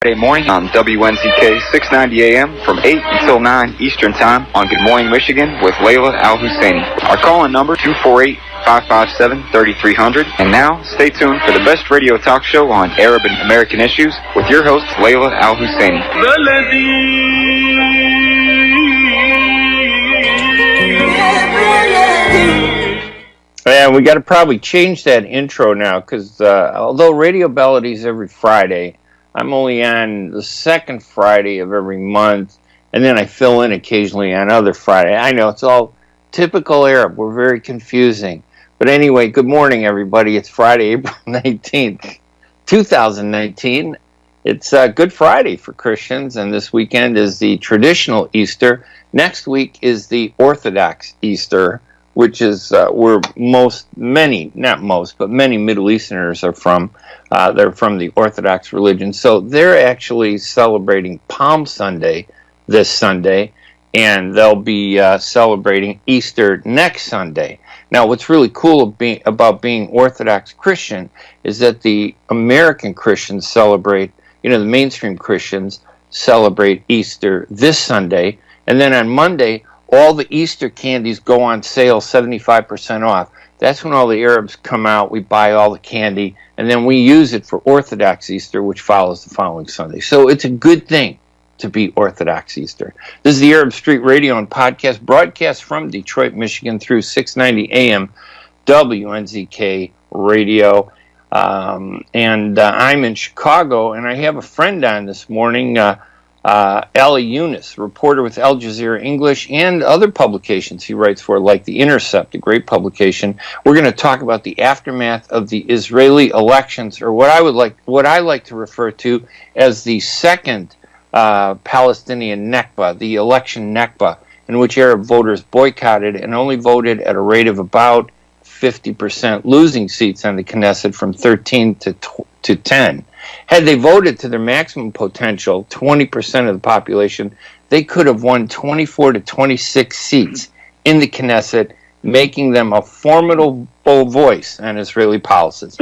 Friday morning on WNZK 690 AM from 8 until 9 Eastern Time on Good Morning Michigan with Layla Al-Husseini. Our call-in number 248-557-3300. And now, stay tuned for the best radio talk show on Arab and American issues with your host, Layla Al-Husseini. Yeah, we got to probably change that intro now because although Radio Bellady is every Friday, I'm only on the second Friday of every month, and then I fill in occasionally on other Friday. I know it's all typical Arab. We're very confusing. But anyway, good morning, everybody. It's Friday, April 19th, 2019. It's Good Friday for Christians, and this weekend is the traditional Easter. Next week is the Orthodox Easter, which is where many Middle Easterners are from. They're from the Orthodox religion. So they're actually celebrating Palm Sunday this Sunday, and they'll be celebrating Easter next Sunday. Now, what's really cool about being Orthodox Christian is that the American Christians celebrate, the mainstream Christians celebrate Easter this Sunday, and then on Monday, all the Easter candies go on sale 75% off. That's when all the Arabs come out, we buy all the candy, and then we use it for Orthodox Easter, which follows the following Sunday. So it's a good thing to be Orthodox Easter. This is the Arab Street Radio and Podcast, broadcast from Detroit, Michigan through 690 AM WNZK Radio. And I'm in Chicago, and I have a friend on this morning, Ali Younes, reporter with Al Jazeera English and other publications he writes for, like The Intercept, a great publication. We're going to talk about the aftermath of the Israeli elections, or what I like to refer to as the second Palestinian Nakba, the election Nakba, in which Arab voters boycotted and only voted at a rate of about 50%, losing seats on the Knesset from 13 to 10. Had they voted to their maximum potential, 20% of the population, they could have won 24 to 26 seats in the Knesset, making them a formidable voice on Israeli policies.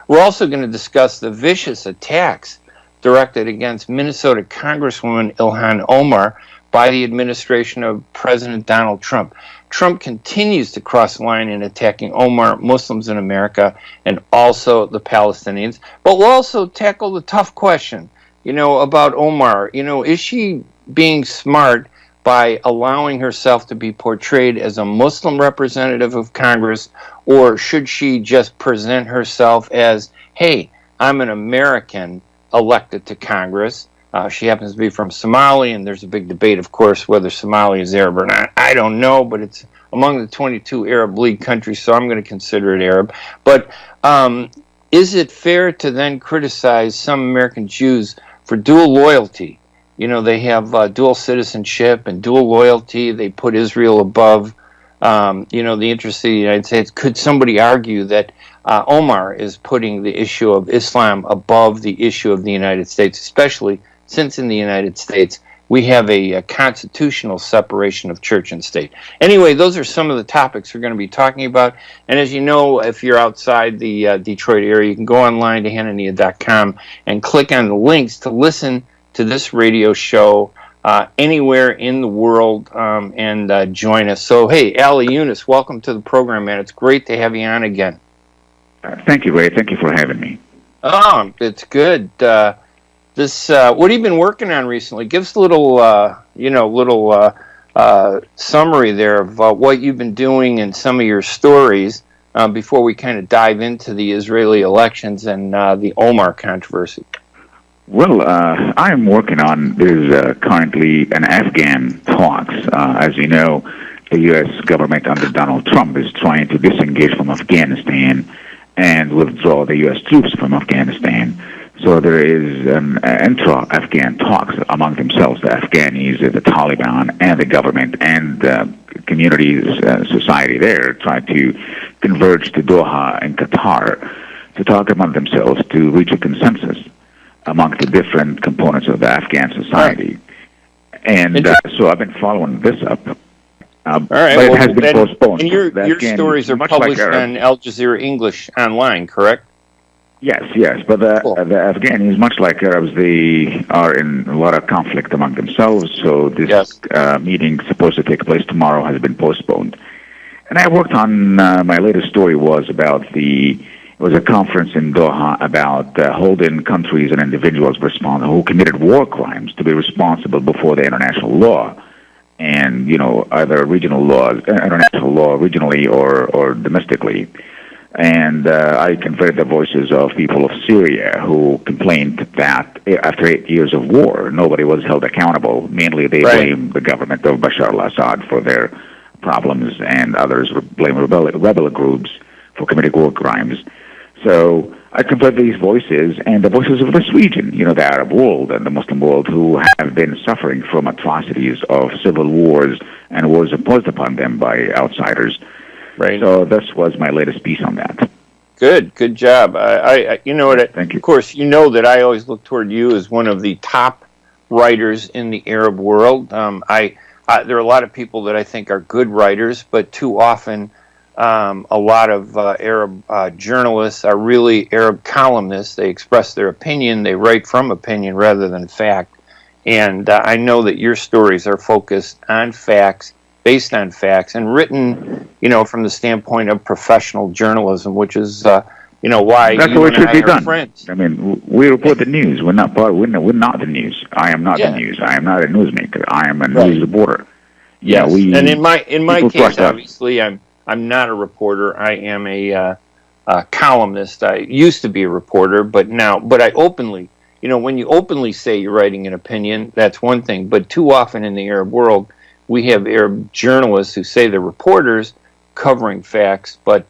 We're also going to discuss the vicious attacks directed against Minnesota Congresswoman Ilhan Omar by the administration of President Donald Trump. Trump continues to cross the line in attacking Omar, Muslims in America, and also the Palestinians. But we'll also tackle the tough question, about Omar. Is she being smart by allowing herself to be portrayed as a Muslim representative of Congress, or should she just present herself as, hey, I'm an American elected to Congress? She happens to be from Somali, and there's a big debate, of course, whether Somali is Arab or not. I don't know, but it's among the 22 Arab League countries, so I'm going to consider it Arab. But is it fair to then criticize some American Jews for dual loyalty? They have dual citizenship and dual loyalty. They put Israel above, the interests of the United States. Could somebody argue that Omar is putting the issue of Islam above the issue of the United States, especially since in the United States we have a constitutional separation of church and state? Anyway, those are some of the topics we're going to be talking about. And as you know, if you're outside the Detroit area, you can go online to Hanania.com and click on the links to listen to this radio show anywhere in the world and join us. So, hey, Ali Younes, welcome to the program, man. It's great to have you on again. Thank you, Ray. Thank you for having me. Oh, it's good. What have you been working on recently? Give us a little, summary there of what you've been doing and some of your stories before we kind of dive into the Israeli elections and the Omar controversy. Well, I'm working on, there's currently an Afghan talks. As you know, the U.S. government under Donald Trump is trying to disengage from Afghanistan and withdraw the U.S. troops from Afghanistan. So there is an intra-Afghan talks among themselves, the Afghanis, the Taliban, and the government, and the community society there try to converge to Doha in Qatar to talk among themselves to reach a consensus among the different components of the Afghan society. And so I've been following this up. All right, but it has been postponed. And your stories are published on Al Jazeera English online, correct? Yes, yes, but the Afghanis, much like Arabs, they are in a lot of conflict among themselves. So this meeting supposed to take place tomorrow has been postponed. And I worked on my latest story was about it was a conference in Doha about holding countries and individuals responsible who committed war crimes to be responsible before the international law, and either regional laws, international law, regionally or domestically. And I conveyed the voices of people of Syria who complained that after 8 years of war, nobody was held accountable. Mainly, they blame the government of Bashar al-Assad for their problems, and others blame rebel groups for committing war crimes. So I conveyed these voices and the voices of this region, the Arab world and the Muslim world, who have been suffering from atrocities of civil wars and wars imposed upon them by outsiders. Right. So this was my latest piece on that. Good job. I Thank you. Of course, that I always look toward you as one of the top writers in the Arab world. There are a lot of people that I think are good writers, but too often a lot of Arab journalists are really Arab columnists. They express their opinion. They write from opinion rather than fact. And I know that your stories are focused on facts, based on facts, and written, from the standpoint of professional journalism, which is, why that's you what and should I be are done. friends. I mean, we report the news. We're not We're not the news. I am not the news. I am not a newsmaker. I am a news reporter. Yes, and in my case, obviously, I'm not a reporter. I am a columnist. I used to be a reporter, but I openly, when you openly say you're writing an opinion, that's one thing. But too often in the Arab world, we have Arab journalists who say they're reporters covering facts, but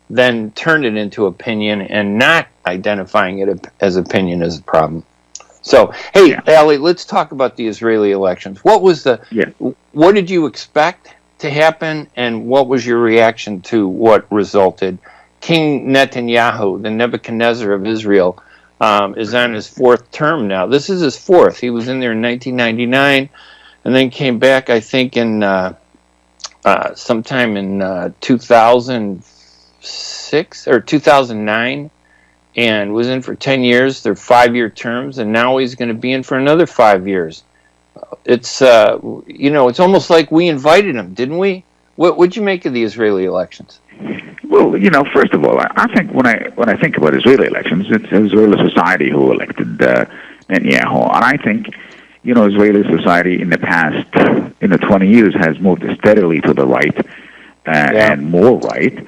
then turn it into opinion and not identifying it as opinion is a problem. So, hey, Ali, let's talk about the Israeli elections. What did you expect to happen, and what was your reaction to what resulted? King Netanyahu, the Nebuchadnezzar of Israel, is on his fourth term now. This is his fourth. He was in there in 1999. And then came back, I think, in sometime in 2006 or 2009, and was in for 10 years. They're 5-year terms, and now he's going to be in for another 5 years. It's it's almost like we invited him, didn't we? What'd you make of the Israeli elections? Well, first of all, I think when I think about Israeli elections, it's Israeli society who elected Netanyahu, and I think. Israeli society in the past, 20 years has moved steadily to the right and more right.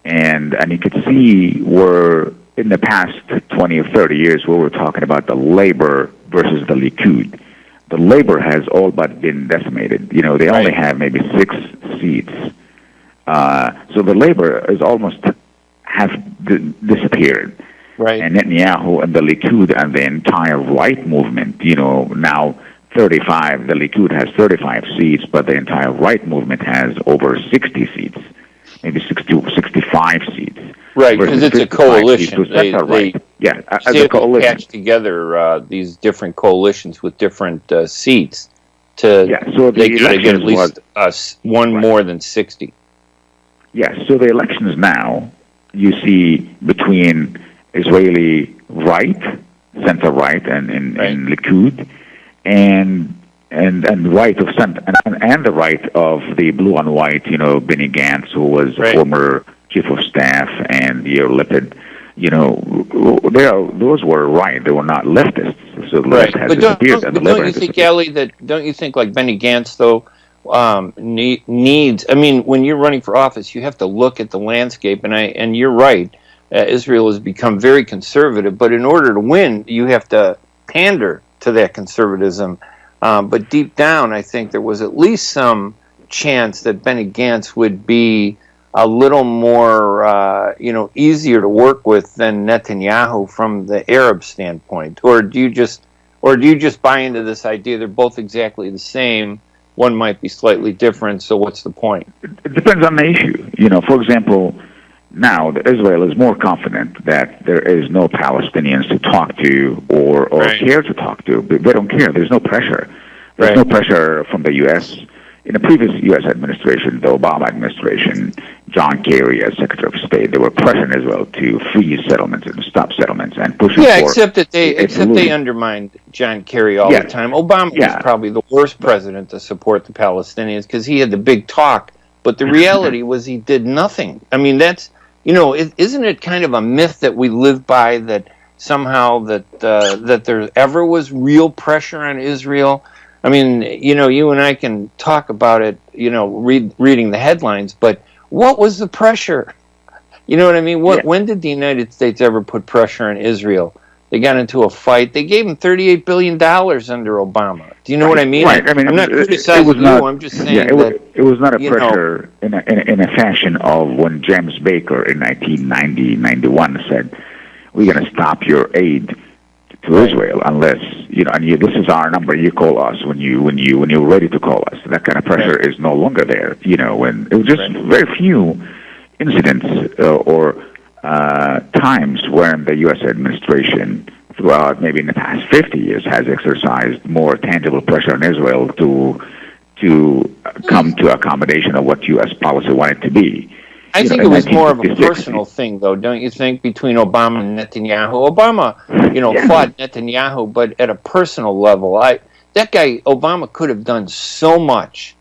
And you could see where in the past 20 or 30 years where we're talking about the labor versus the Likud. The labor has all but been decimated. They only have maybe 6 seats. So the labor is almost have disappeared. Right. And Netanyahu and the Likud and the entire right movement, now 35, the Likud has 35 seats, but the entire right movement has over 60 seats, maybe 65 seats. Right, because it's a coalition. As a coalition. Patch together these different coalitions with different seats to they got to get at least one more than 60. Yes, so the elections now, you see between Israeli right, center right, and Likud, and right of center, and the right of the blue and white, Benny Gantz, who was a former chief of staff, and Yair Lapid. Those were right; they were not leftists. So the left has disappeared, and the labor has disappeared. Don't you think, like Benny Gantz, though, needs? I mean, when you're running for office, you have to look at the landscape, and you're right. Israel has become very conservative, but in order to win, you have to pander to that conservatism. But deep down, I think there was at least some chance that Benny Gantz would be a little more, easier to work with than Netanyahu from the Arab standpoint. Or do you just buy into this idea they're both exactly the same? One might be slightly different. So what's the point? It depends on the issue. For example. Now, Israel is more confident that there is no Palestinians to talk to or care to talk to. They don't care. There's no pressure. There's no pressure from the U.S. in the previous U.S. administration, the Obama administration, John Kerry as Secretary of State, they were pressuring Israel to freeze settlements and stop settlements and pushing for... except they undermined John Kerry all the time. Obama was probably the worst president to support the Palestinians because he had the big talk, but the reality was he did nothing. I mean, that's, isn't it kind of a myth that we live by that somehow that there ever was real pressure on Israel? I mean, you and I can talk about it, reading the headlines, but what was the pressure? You know what I mean? When did the United States ever put pressure on Israel? They got into a fight. They gave him $38 billion under Obama. Do you know what I mean? Right. I mean, I'm not criticizing you. I'm just saying it was not a pressure in a fashion of when James Baker in 1990-91 said, we're going to stop your aid to Israel unless this is our number. You call us when you're ready to call us. That kind of pressure is no longer there. When it was just very few incidents or times when the U.S. administration, throughout maybe in the past 50 years, has exercised more tangible pressure on Israel to come to accommodation of what U.S. policy wanted to be. I think it was more of a personal thing, though, don't you think, between Obama and Netanyahu? Obama, fought Netanyahu, but at a personal level, that guy, Obama, could have done so much,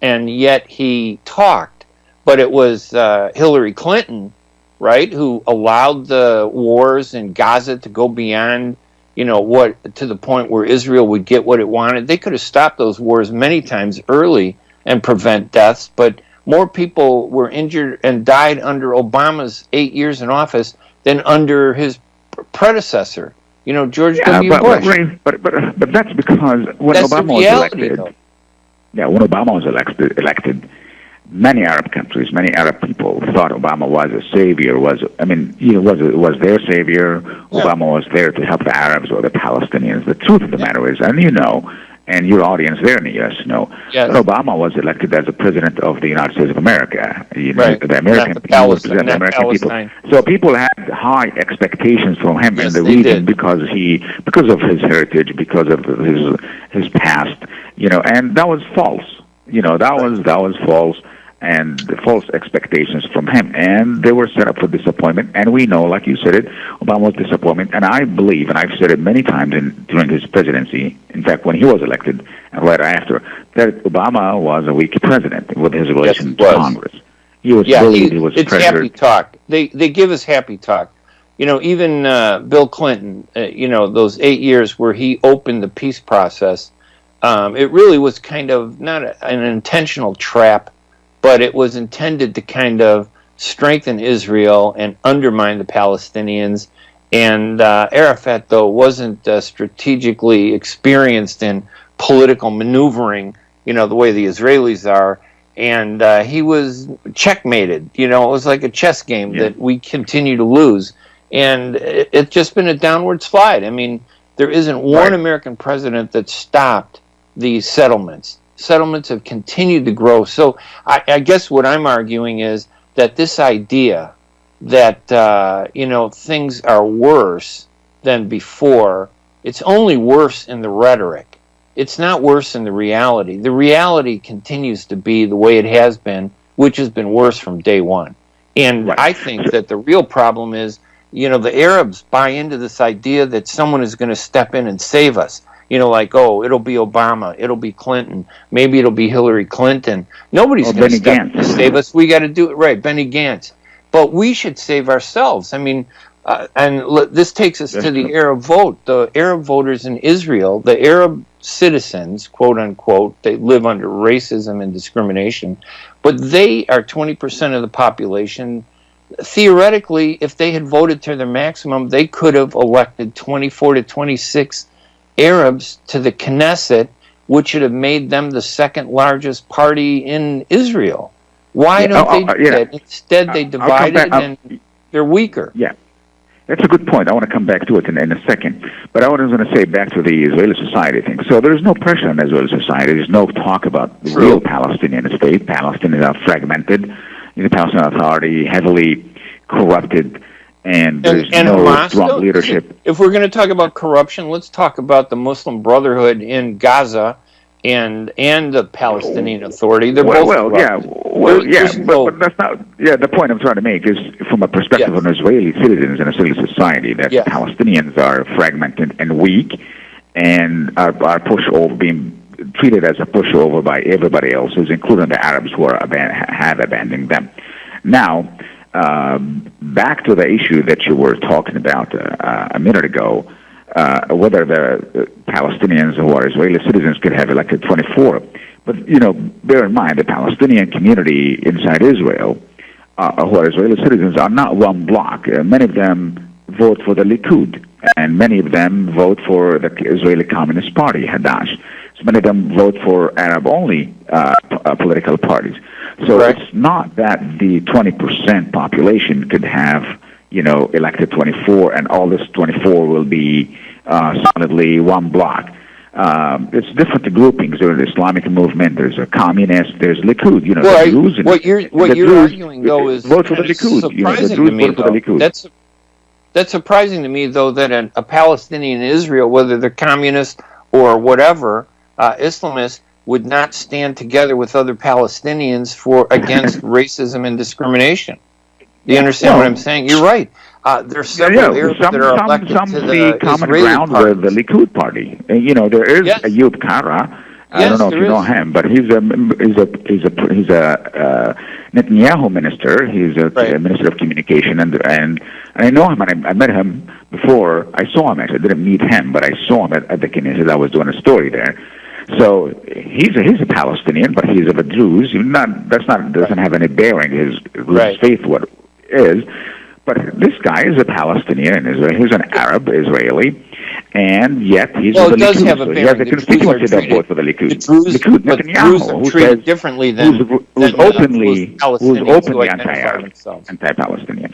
and yet he talked. But it was Hillary Clinton, right, who allowed the wars in Gaza to go beyond, to the point where Israel would get what it wanted. They could have stopped those wars many times early and prevent deaths, but more people were injured and died under Obama's 8 years in office than under his predecessor, George W. Bush. But that's because when Obama was elected, when Obama was elected, many Arab countries, many Arab people thought Obama was a savior. Was their savior. Yeah. Obama was there to help the Arabs or the Palestinians. The truth of the matter is, and your audience there in the U.S. know, that Obama was elected as a president of the United States of America. The American people. So people had high expectations from him in the region because of his heritage, because of his past, and that was false. That was false, and the false expectations from him, and they were set up for disappointment. And we know, like you said it, Obama was disappointment. And I believe, and I've said it many times during his presidency, in fact, when he was elected and right after, that Obama was a weak president with his relation to Congress. He was bullied. He was pressured. Happy talk. They give us happy talk. Even Bill Clinton. Those 8 years where he opened the peace process. It really was kind of not an intentional trap, but it was intended to kind of strengthen Israel and undermine the Palestinians. And Arafat, though, wasn't strategically experienced in political maneuvering, the way the Israelis are. And he was checkmated. It was like a chess game that we continue to lose. And it's just been a downward slide. I mean, there isn't one American president that stopped these settlements. Settlements have continued to grow. So I guess what I'm arguing is that this idea that, things are worse than before, it's only worse in the rhetoric. It's not worse in the reality. The reality continues to be the way it has been, which has been worse from day one. And I think that the real problem is, the Arabs buy into this idea that someone is going to step in and save us. It'll be Obama, it'll be Clinton, maybe it'll be Hillary Clinton. Nobody's going to step in to save us. We got to do it right, Benny Gantz. But we should save ourselves. I mean, this takes us to the Arab vote. The Arab voters in Israel, the Arab citizens, quote unquote, they live under racism and discrimination, but they are 20% of the population. Theoretically, if they had voted to their maximum, they could have elected 24 to 26 Arabs to the Knesset, which would have made them the second largest party in Israel. Why don't they do that? Instead, they divided and they're weaker. Yeah, that's a good point. I want to come back to it in a second. But I was going to say back to the Israeli society thing. So there's no pressure on Israeli society. There's no talk about the real Palestinian state. Palestinians are fragmented. The Palestinian Authority heavily corrupted. And there's no Hamas, strong leadership. If we're going to talk about corruption, let's talk about the Muslim Brotherhood in Gaza and the Palestinian Authority. They're well, both well, corrupt. yeah, but that's not. Yeah, the point I'm trying to make is from a perspective of Israeli citizens and a civil society that Palestinians are fragmented and weak, and are being treated as a pushover by everybody else, including the Arabs who have abandoned them. Now, back to the issue that you were talking about a minute ago. Whether the Palestinians who are Israeli citizens could have elected 24. But, bear in mind the Palestinian community inside Israel, who are Israeli citizens, are not one block. Many of them vote for the Likud, and many of them vote for the Israeli Communist Party, HaDash. So many of them vote for Arab-only political parties. So it's not that the 20% population could have elected 24, and all this 24 will be solidly one block. It's different groupings. There's the Islamic movement. There's a communist. There's Likud. The Druze. What you're arguing though is vote for the Likud. Surprising to me, though. That's surprising to me, though, that a Palestinian in Israel, whether they're communist or whatever, Islamist, would not stand together with other Palestinians against racism and discrimination. Do you understand what I'm saying? You're right. There are several Arabs that are elected to the common Israeli ground parties. with the Likud party. There is Ayub Kara. I don't know if you know him, but he's a Netanyahu minister. He's a minister of communication, and I know him. And I met him before. I saw him. Actually, I didn't meet him, but I saw him at the Knesset. I was doing a story there. So he's a Palestinian, but he's of a Druze. Doesn't have any bearing his religious faith what is. But this guy is a Palestinian in Israel. He's an Arab Israeli, and yet he's with the Likud. Have a bearing. He has a constituency that votes for the Likud. Likud, Netanyahu, who treated differently than who's openly anti-Palestinian.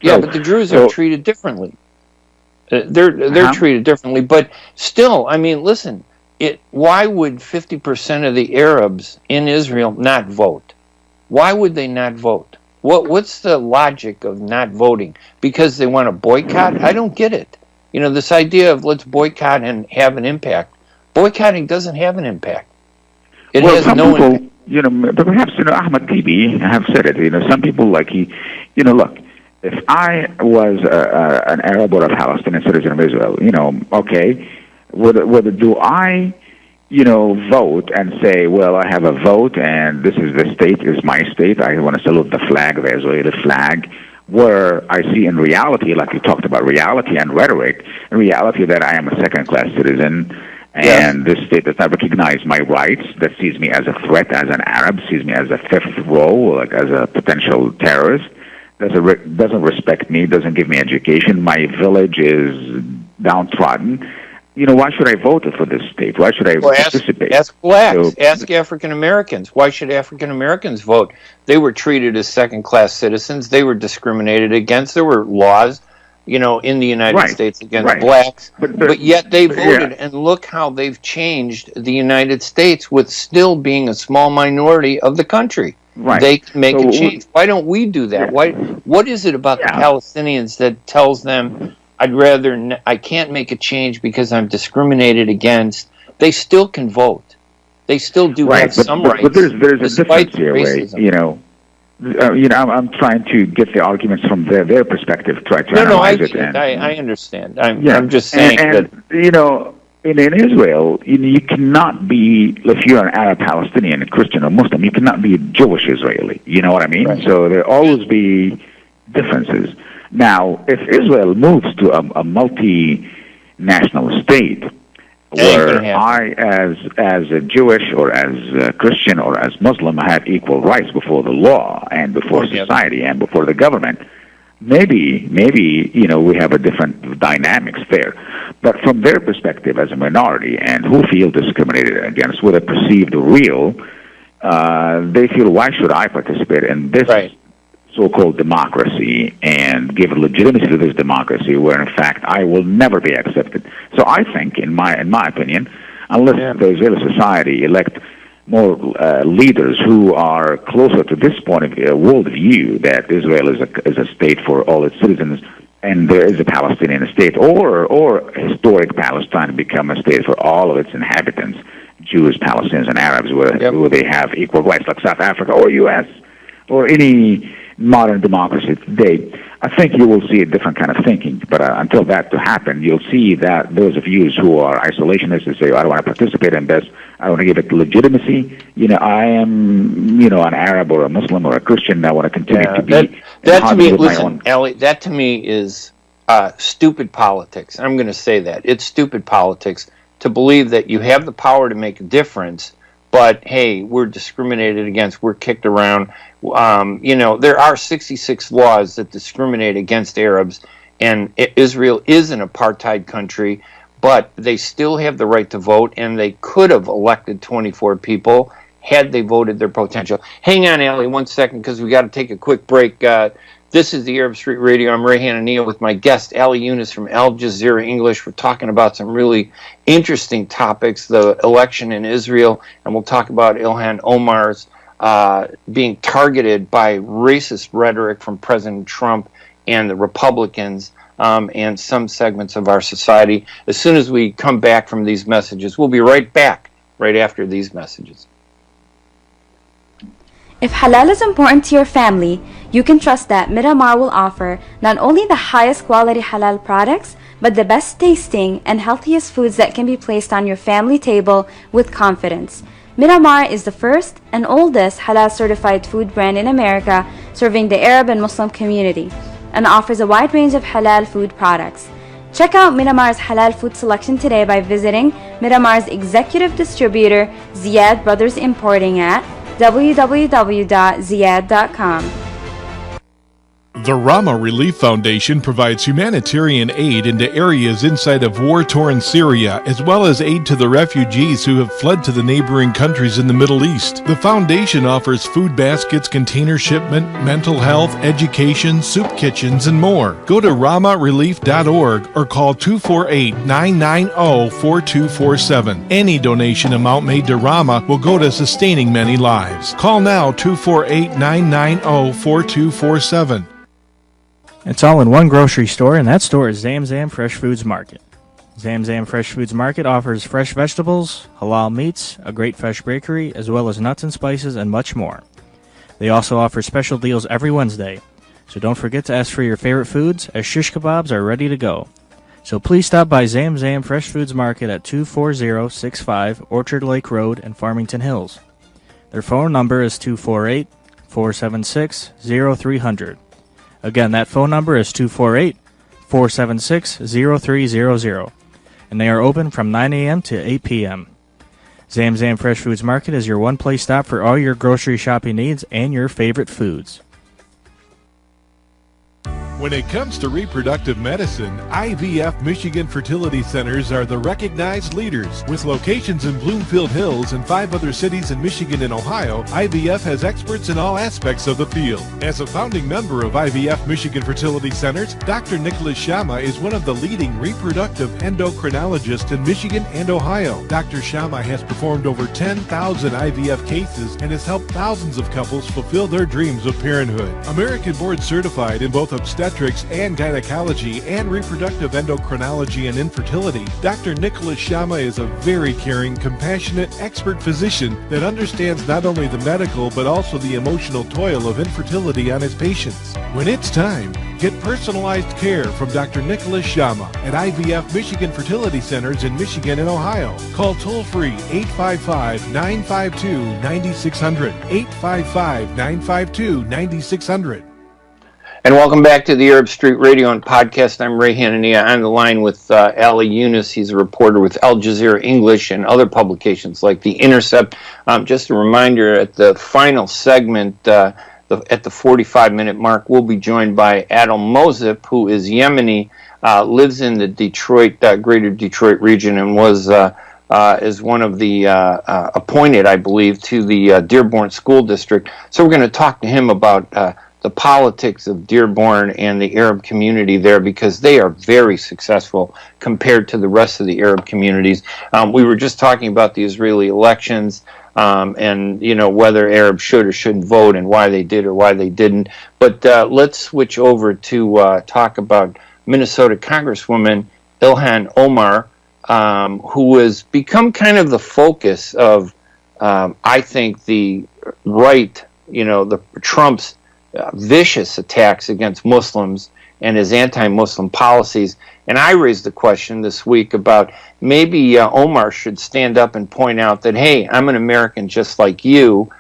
Yeah, but the Druze are treated differently. They're treated differently, but still, I mean, listen. Why would 50% of the Arabs in Israel not vote? Why would they not vote? What's the logic of not voting? Because they want to boycott? I don't get it. This idea of let's boycott and have an impact. Boycotting doesn't have an impact. It has no impact. But perhaps Ahmed Tibi have said it. Some people look. If I was an Arab or a Palestinian citizen of Israel, okay. Do I, vote and say, well, I have a vote and this is the state, is my state. I want to salute the flag, the Israeli flag, where I see in reality, like you talked about reality and rhetoric, in reality that I am a second-class citizen and this state does not recognize my rights, that sees me as a threat, as an Arab, sees me as a fifth row, like as a potential terrorist, doesn't respect me, doesn't give me education. My village is downtrodden. Why should I vote for this state? Why should I participate? Ask blacks. Ask African Americans. Why should African Americans vote? They were treated as second-class citizens. They were discriminated against. There were laws, in the United States against blacks. But yet they voted, and look how they've changed the United States with still being a small minority of the country. Right. They can make a change. Why don't we do that? What is it about the Palestinians that tells them, I can't make a change because I'm discriminated against? They still can vote. They still do have some rights. But there's a difference here, I'm trying to get the arguments from their perspective, try to analyze it. I understand. I'm just saying that. In Israel, you cannot be, if you're an Arab, Palestinian, a Christian, or Muslim, you cannot be a Jewish Israeli. You know what I mean? Right. So there always be differences. Now, if Israel moves to a multinational state, where I, as a Jewish or as a Christian or as Muslim, have equal rights before the law and before society and before the government, maybe we have a different dynamics there. But from their perspective as a minority and who feel discriminated against, whether perceived or real, they feel, why should I participate in this so-called democracy and give legitimacy to this democracy where, in fact, I will never be accepted? So I think, in my opinion, unless the Israeli society elect more leaders who are closer to this point of worldview, that Israel is a state for all its citizens, and there is a Palestinian state, or historic Palestine become a state for all of its inhabitants, Jews, Palestinians, and Arabs, where they have equal rights, like South Africa or U.S. or any modern democracy today. I think you will see a different kind of thinking. But until that to happen, you'll see that those of you who are isolationists who say, I don't want to participate in this, I want to give it legitimacy. I am, an Arab or a Muslim or a Christian. I want to continue to be. That to me, listen, Ali, that to me is stupid politics. I'm going to say that. It's stupid politics to believe that you have the power to make a difference, but hey, we're discriminated against, we're kicked around. There are 66 laws that discriminate against Arabs, and Israel is an apartheid country, but they still have the right to vote, and they could have elected 24 people had they voted their potential. Hang on, Ali, 1 second, because we got to take a quick break. This is the Arab Street Radio. I'm Ray Hanania with my guest, Ali Younes from Al Jazeera English. We're talking about some really interesting topics, the election in Israel, and we'll talk about Ilhan Omar's being targeted by racist rhetoric from President Trump and the Republicans and some segments of our society. As soon as we come back from these messages, we'll be right back right after these messages. If halal is important to your family, you can trust that Miramar will offer not only the highest quality halal products, but the best tasting and healthiest foods that can be placed on your family table with confidence. Miramar is the first and oldest halal certified food brand in America, serving the Arab and Muslim community, and offers a wide range of halal food products. Check out Miramar's halal food selection today by visiting Miramar's executive distributor, Ziyad Brothers Importing at www.ziyad.com. The Rama Relief Foundation provides humanitarian aid into areas inside of war-torn Syria, as well as aid to the refugees who have fled to the neighboring countries in the Middle East. The foundation offers food baskets, container shipment, mental health, education, soup kitchens, and more. Go to ramarelief.org or call 248-990-4247. Any donation amount made to Rama will go to sustaining many lives. Call now 248-990-4247. It's all in one grocery store, and that store is ZAMZAM Fresh Foods Market. ZAMZAM Fresh Foods Market offers fresh vegetables, halal meats, a great fresh bakery, as well as nuts and spices and much more. They also offer special deals every Wednesday, so don't forget to ask for your favorite foods, as shish kebabs are ready to go. So please stop by ZAMZAM Fresh Foods Market at 24065 Orchard Lake Road in Farmington Hills. Their phone number is 248-476-0300. Again, that phone number is 248-476-0300, and they are open from 9 a.m. to 8 p.m. ZAMZAM Fresh Foods Market is your one-place stop for all your grocery shopping needs and your favorite foods. When it comes to reproductive medicine, IVF Michigan Fertility Centers are the recognized leaders. With locations in Bloomfield Hills and 5 other cities in Michigan and Ohio, IVF has experts in all aspects of the field. As a founding member of IVF Michigan Fertility Centers, Dr. Nicholas Shama is one of the leading reproductive endocrinologists in Michigan and Ohio. Dr. Shama has performed over 10,000 IVF cases and has helped thousands of couples fulfill their dreams of parenthood. American board certified in both obstetrics and gynecology and reproductive endocrinology and infertility, Dr. Nicholas Shama is a very caring, compassionate, expert physician that understands not only the medical but also the emotional toil of infertility on his patients. When it's time, get personalized care from Dr. Nicholas Shama at IVF Michigan Fertility Centers in Michigan and Ohio. Call toll-free 855-952-9600, 855-952-9600. And welcome back to the Arab Street Radio and podcast. I'm Ray Hanania on the line with Ali Younes. He's a reporter with Al Jazeera English and other publications like The Intercept. Just a reminder, at the final segment, at the 45-minute mark, we'll be joined by Adel Mozip, who is Yemeni, lives in the Detroit, greater Detroit region, and was is one of the appointed, I believe, to the Dearborn School District. So we're going to talk to him about the politics of Dearborn and the Arab community there, because they are very successful compared to the rest of the Arab communities. We were just talking about the Israeli elections and, whether Arabs should or shouldn't vote and why they did or why they didn't. But let's switch over to talk about Minnesota Congresswoman Ilhan Omar, who has become kind of the focus of, I think, the right, the Trump's vicious attacks against Muslims and his anti-Muslim policies. And I raised the question this week about maybe Omar should stand up and point out that, hey, I'm an American just like you.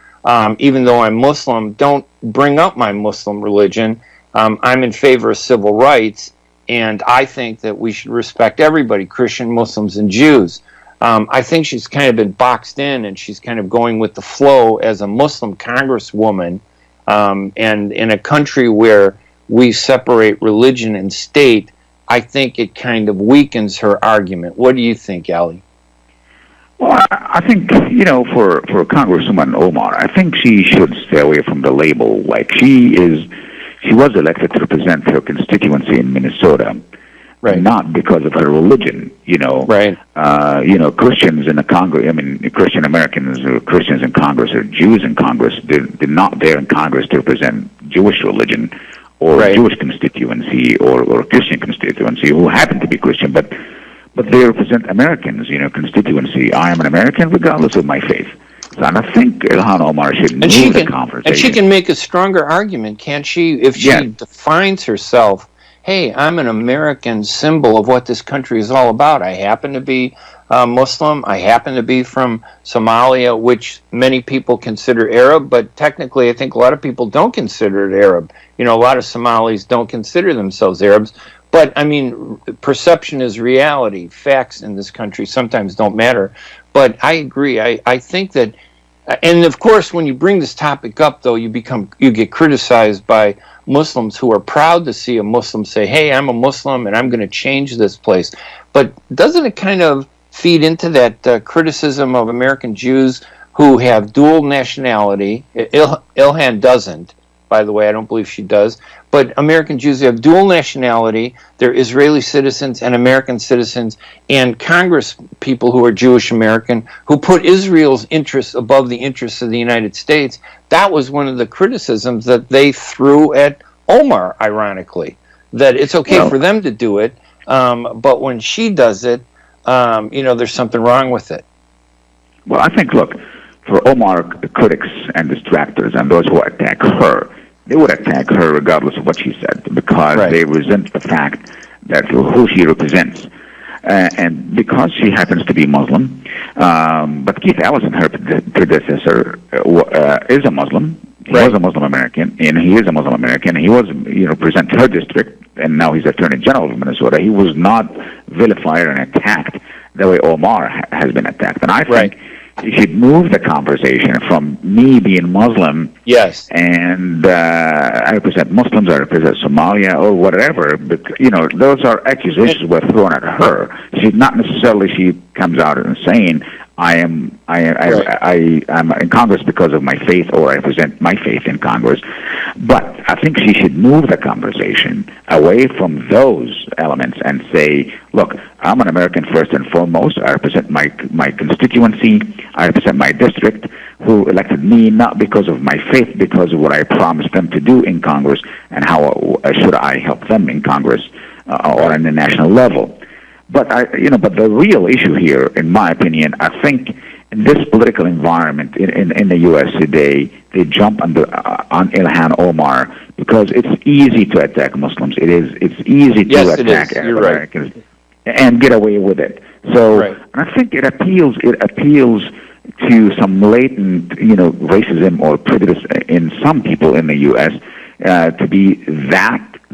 Even though I'm Muslim, don't bring up my Muslim religion. I'm in favor of civil rights, and I think that we should respect everybody, Christian, Muslims, and Jews. I think she's kind of been boxed in, and she's kind of going with the flow as a Muslim congresswoman, and in a country where we separate religion and state, I think it kind of weakens her argument. What do you think, Ali? Well, I think, for Congresswoman Omar, I think she should stay away from the label. Like, she was elected to represent her constituency in Minnesota, right? Not because of her religion, Right. Christians in the Congress, Christian Americans or Christians in Congress or Jews in Congress, they're not there in Congress to represent Jewish religion or right. Jewish constituency or Christian constituency who happen to be Christian, but they represent Americans, constituency. I am an American regardless of my faith. So, and I think Ilhan Omar should move the conversation. And she can make a stronger argument, can't she, if she defines herself, hey, I'm an American symbol of what this country is all about. I happen to be Muslim. I happen to be from Somalia, which many people consider Arab, but technically I think a lot of people don't consider it Arab. A lot of Somalis don't consider themselves Arabs. But, perception is reality. Facts in this country sometimes don't matter. But I agree. I think that, and of course, when you bring this topic up, though, you get criticized by Muslims who are proud to see a Muslim say, hey, I'm a Muslim and I'm going to change this place. But doesn't it kind of feed into that criticism of American Jews who have dual nationality? Ilhan doesn't. By the way, I don't believe she does. But American Jews have dual nationality. They're Israeli citizens and American citizens, and Congress people who are Jewish American who put Israel's interests above the interests of the United States. That was one of the criticisms that they threw at Omar, ironically, that it's okay for them to do it, but when she does it, there's something wrong with it. Well, I think, look, for Omar critics and distractors and those who attack her, they would attack her regardless of what she said because they resent the fact that who she represents. And because she happens to be Muslim, but Keith Ellison, her predecessor, is a Muslim. He was a Muslim American, and he is a Muslim American. He was, present her district, and now he's Attorney General of Minnesota. He was not vilified and attacked the way Omar has been attacked. And I think you should move the conversation from me being Muslim, and I represent Muslims, I represent Somalia, or whatever. But those are accusations were thrown at her. She's not necessarily. She comes out and saying, I'm in Congress because of my faith, or I represent my faith in Congress. But I think she should move the conversation away from those elements and say, look, I'm an American first and foremost. I represent my constituency. I represent my district, who elected me not because of my faith, because of what I promised them to do in Congress and how should I help them in Congress or on the national level. But but the real issue here, in my opinion, I think in this political environment in the U.S. today, they jump on Ilhan Omar because it's easy to attack Muslims. It's easy to attack Americans and get away with it. So and I think it appeals to some latent, racism or prejudice in some people in the U.S. To be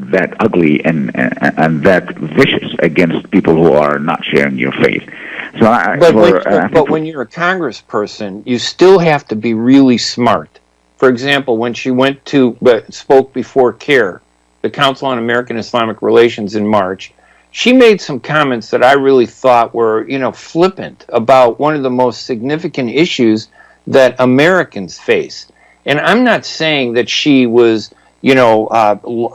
that ugly and that vicious against people who are not sharing your faith. So, but when you're a congressperson, you still have to be really smart. For example, when she spoke before CARE, the Council on American Islamic Relations, in March, she made some comments that I really thought were, flippant about one of the most significant issues that Americans face. And I'm not saying that she was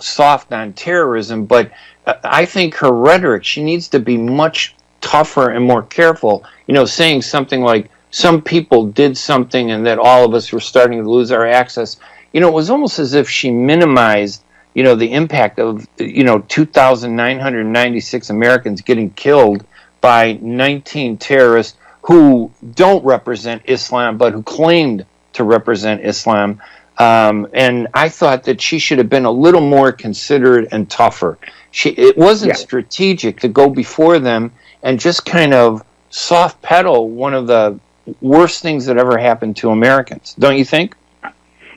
soft on terrorism, but I think her rhetoric, she needs to be much tougher and more careful, saying something like, some people did something and that all of us were starting to lose our access. It was almost as if she minimized, the impact of, 2,996 Americans getting killed by 19 terrorists who don't represent Islam, but who claimed to represent Islam. And I thought that she should have been a little more considerate and tougher. It wasn't strategic to go before them and just kind of soft pedal one of the worst things that ever happened to Americans. Don't you think?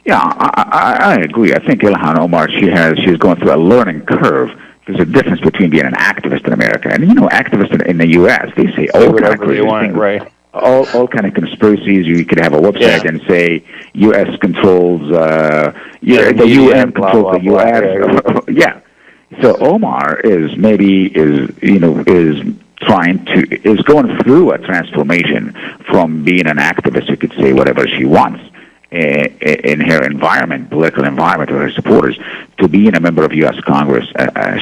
Yeah, I agree. I think Ilhan Omar, she's going through a learning curve. There's a difference between being an activist in America and, activists in the U.S. They say all kind of crazy things. Right. All kind of conspiracies. You could have a website and say U.S. controls, the UN controls the U.S. Yeah. So Omar is going through a transformation from being an activist who could say whatever she wants in her environment, political environment, or her supporters, to being a member of U.S. Congress.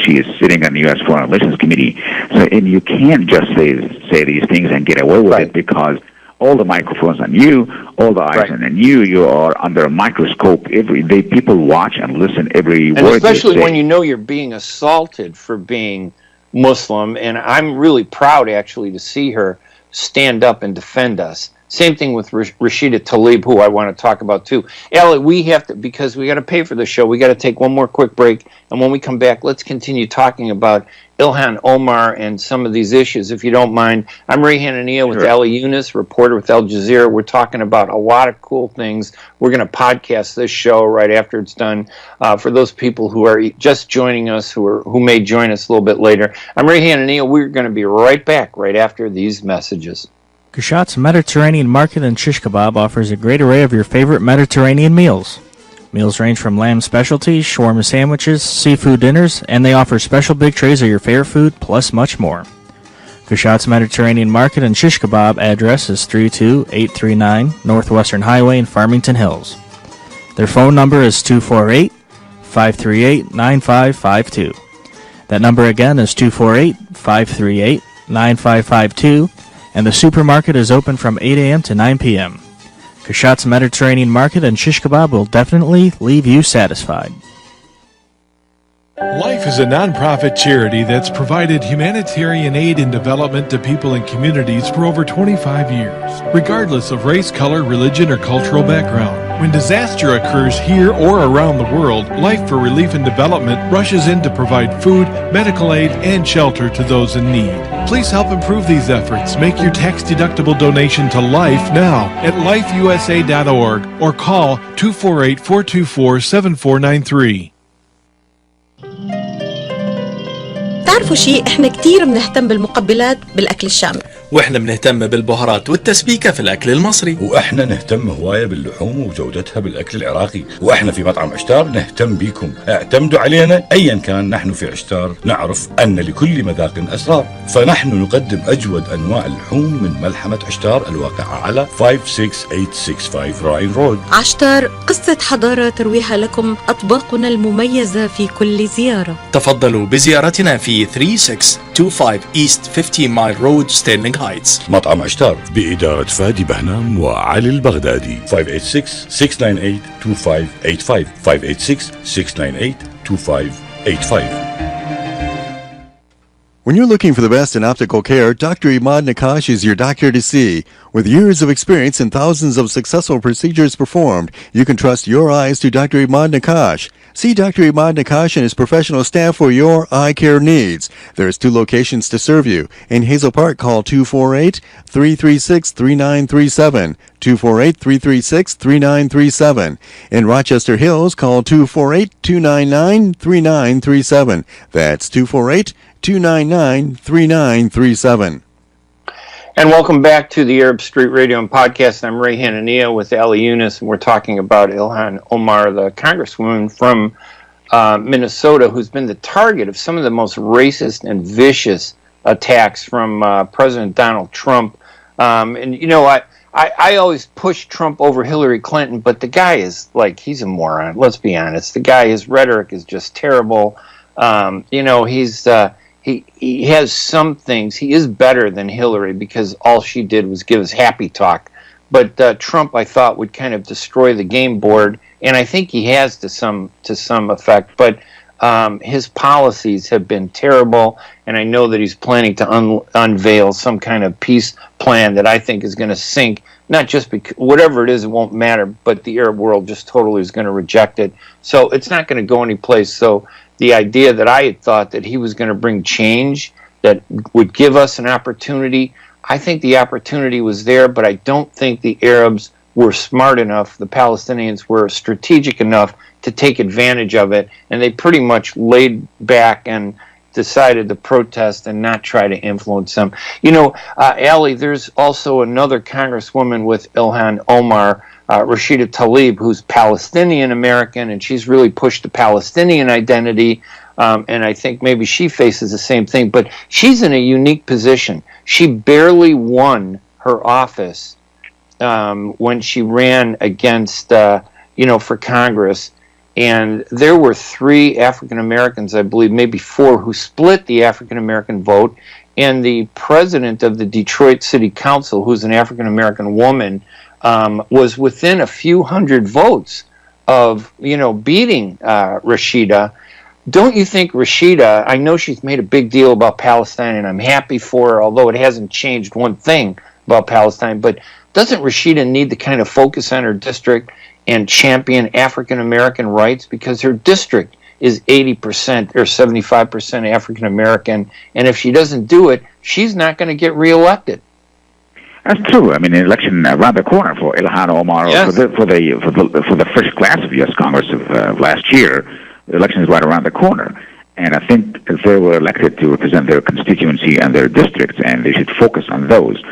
She is sitting on the U.S. Foreign Relations Committee. And you can't just say these things and get away with it, because all the microphones on you, all the eyes on you, you are under a microscope. Every day people watch and listen every word you say. Especially when you know you're being assaulted for being Muslim. And I'm really proud, actually, to see her stand up and defend us. Same thing with Rashida Tlaib, who I want to talk about too. Ali, we have to, because we got to pay for the show, we got to take one more quick break. And when we come back, let's continue talking about Ilhan Omar and some of these issues, if you don't mind. I'm Ray Hanania with Ali Younes, reporter with Al Jazeera. We're talking about a lot of cool things. We're going to podcast this show right after it's done. For those people who are just joining us, who may join us a little bit later, I'm Ray Hanania. We're going to be right back right after these messages. KASHAT's Mediterranean Market and Shish Kebab offers a great array of your favorite Mediterranean meals. Meals range from lamb specialties, shawarma sandwiches, seafood dinners, and they offer special big trays of your favorite food, plus much more. KASHAT's Mediterranean Market and Shish Kebab address is 32839 Northwestern Highway in Farmington Hills. Their phone number is 248-538-9552. That number again is 248-538-9552. And the supermarket is open from 8 a.m. to 9 p.m. KASHAT's Mediterranean Market and Shish Kebab will definitely leave you satisfied. Life is a nonprofit charity that's provided humanitarian aid and development to people and communities for over 25 years, regardless of race, color, religion, or cultural background. When disaster occurs here or around the world, Life for Relief and Development rushes in to provide food, medical aid, and shelter to those in need. Please help improve these efforts. Make your tax-deductible donation to Life now at lifeusa.org or call 248-424-7493. تعرفوا شيء، احنا كتير بنهتم بالمقبلات بالاكل الشامي، واحنا بنهتم بالبهارات والتسبيكة في الاكل المصري، واحنا نهتم هواية باللحوم وجودتها بالاكل العراقي، واحنا في مطعم عشتار نهتم بيكم. اعتمدوا علينا ايا كان. نحن في عشتار نعرف ان لكل مذاق اسرار، فنحن نقدم اجود انواع اللحوم من ملحمة عشتار الواقعة على 56865 راين رود. عشتار، قصة حضارة ترويها لكم أطباقنا المميزة في كل زيارة. تفضلوا بزيارتنا في 3625 East 15 Mile Road, Sterling Heights. مطعم عشتار بإدارة فادي بهنام وعلي البغدادي. 586-698-2585 586-698-2585. When you're looking for the best in optical care, Dr. EMAD NAKKASH is your doctor to see. With years of experience and thousands of successful procedures performed, you can trust your eyes to Dr. EMAD NAKKASH. See Dr. EMAD NAKKASH and his professional staff for your eye care needs. There's 2 locations to serve you. In Hazel Park, call 248-336-3937. 248-336-3937. In Rochester Hills, call 248-299-3937. That's 248-299-3937. And welcome back to the Arab Street Radio and Podcast. I'm Ray Hanania with Ali Younes, and we're talking about Ilhan Omar, the Congresswoman from Minnesota, who's been the target of some of the most racist and vicious attacks from President Donald Trump. And, you know, I always push Trump over Hillary Clinton, but the guy is, like, he's a moron. Let's be honest. The guy, his rhetoric is just terrible. You know, he has some things. He is better than Hillary because all she did was give us happy talk. But Trump, I thought, would kind of destroy the game board, and I think he has to some effect. But his policies have been terrible, and I know that he's planning to unveil some kind of peace plan that I think is going to sink, not just because, whatever it is, it won't matter, but the Arab world just totally is going to reject it. So it's not going to go anyplace. So the idea that I had thought that he was going to bring change that would give us an opportunity, I think the opportunity was there, but I don't think the Arabs were smart enough, the Palestinians were strategic enough to take advantage of it, and they pretty much laid back and decided to protest and not try to influence them. You know, Ali, there's also another congresswoman with Ilhan Omar, Rashida Tlaib, who's Palestinian American, and she's really pushed the Palestinian identity, and I think maybe she faces the same thing, but she's in a unique position. She barely won her office when she ran against, for Congress. And there were 3 African Americans, I believe, maybe 4, who split the African American vote. And the president of the Detroit City Council, who's an African American woman, was within a few hundred votes of, beating Rashida. Don't you think Rashida, I know she's made a big deal about Palestine, and I'm happy for her, although it hasn't changed one thing about Palestine, but doesn't Rashida need to kind of focus on her district and champion African American rights, because her district is 80% or 75% African American, and if she doesn't do it, she's not going to get reelected. That's true. I mean, an election around the corner for Ilhan Omar, yes, for the first class of U.S. Congress of last year. The election is right around the corner, and I think if they were elected to represent their constituency and their districts, and they should focus on those.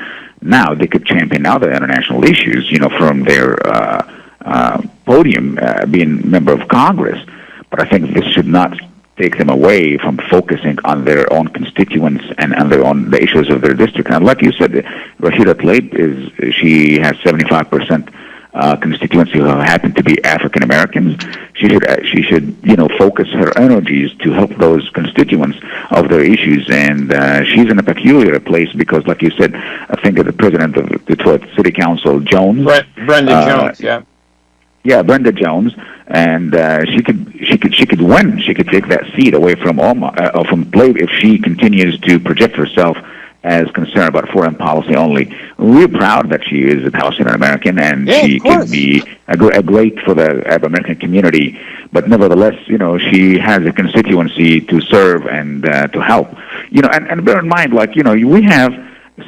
Now they could champion other international issues, from their podium, being member of Congress. But I think this should not take them away from focusing on their own constituents and on the issues of their district. And like you said, Rashida Tlaib she has 75% constituency who happen to be African Americans. She should focus her energies to help those constituents of their issues. And she's in a peculiar place because, like you said, I think the president of the Detroit City Council, Jones, Brenda Jones, yeah. Yeah, Brenda Jones, and she could win. She could take that seat away from Tlaib if she continues to project herself as concerned about foreign policy only. We're proud that she is a Palestinian American, and she can be a great for the Arab American community. But nevertheless, she has a constituency to serve and to help. And bear in mind, we have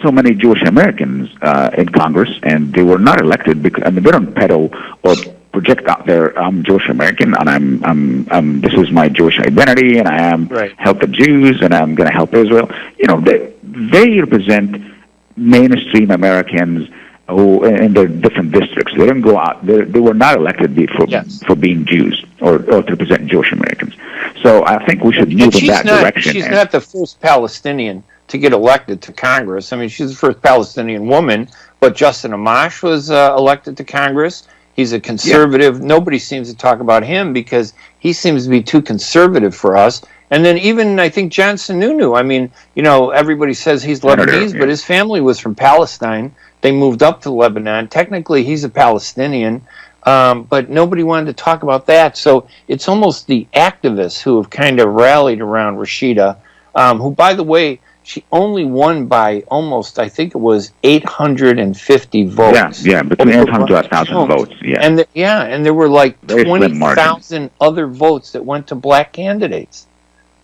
so many Jewish Americans in Congress, and they were not elected because they don't peddle or project out there, I'm Jewish American, and this is my Jewish identity, and I am help the Jews, and I'm going to help Israel. They represent mainstream Americans who in their different districts. They didn't go out. They were not elected for being Jews or to represent Jewish Americans. So I think we should move in that direction. She's not the first Palestinian to get elected to Congress. I mean, she's the first Palestinian woman, but Justin Amash was elected to Congress. He's a conservative. Yeah. Nobody seems to talk about him because he seems to be too conservative for us. And then even, I think, John Sununu. I mean, everybody says he's Lebanese, but his family was from Palestine. They moved up to Lebanon. Technically, he's a Palestinian, but nobody wanted to talk about that. So it's almost the activists who have kind of rallied around Rashida, who, by the way, she only won by almost, I think it was 850 votes. Yeah, between 800 to 1,000 votes. Yeah, and there were like 20,000 other votes that went to black candidates.